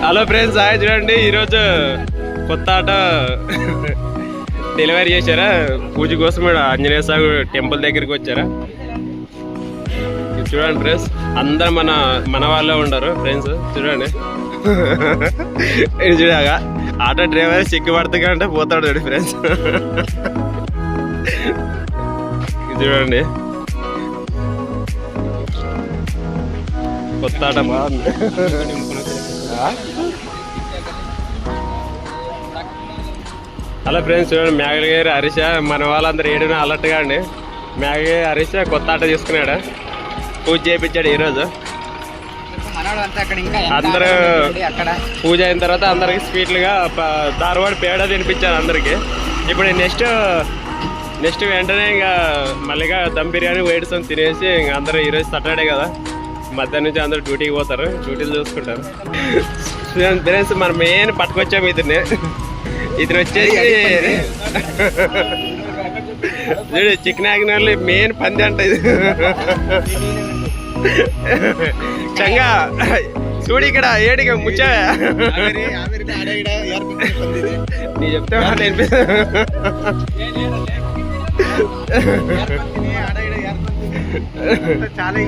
Hello friends, hi. చూడండి, ఈరోజు కొత్త ఆటో డెలివరీ చేశారా. పూజ కోసం ఆంజనేయ స్వామి టెంపుల్ దగ్గరికి వచ్చారా. చూడండి ఫ్రెండ్స్, అందరు మన వాళ్ళే ఉండరు ఫ్రెండ్స్. చూడండి, ఇది చూడగా ఆటో డ్రైవర్ సిగ్గుపడుతుంది అంటే పోతాడు చూడండి ఫ్రెండ్స్. ఇది చూడండి, కొత్త ఆట బాగుంది. హలో ఫ్రెండ్స్, చూడండి, మేఘలగారి హరీష మన వాళ్ళందరూ ఏడున అలర్ట్గా అండి. మేఘలగారి హరీష కొత్త ఆట తీసుకున్నాడు, పూజ చేయించాడు ఈరోజు. అందరూ పూజ అయిన తర్వాత అందరికి స్వీట్లుగా ధారవాడ పేడ తినిపించారు అందరికి. ఇప్పుడు నెక్స్ట్ వెంటనే ఇంకా మళ్ళీగా దమ్ బిర్యానీ వేడిసం తినేసి ఇంకా అందరూ ఈరోజు సాటర్డే కదా, మధ్యాహ్నం నుంచి అందరూ డ్యూటీకి పోతారు, డ్యూటీలు చూసుకుంటారు. ఫ్రెండ్స్, మనం మెయిన్ పట్టుకొచ్చాము ఇతను వచ్చేసి చూడు, చికెన్ ఆగిన మెయిన్ పంది అంట ఇది. చంగా చూడు, ఇక్కడ ఏడిగా ముచ్చావా నీ చెప్తే చాలా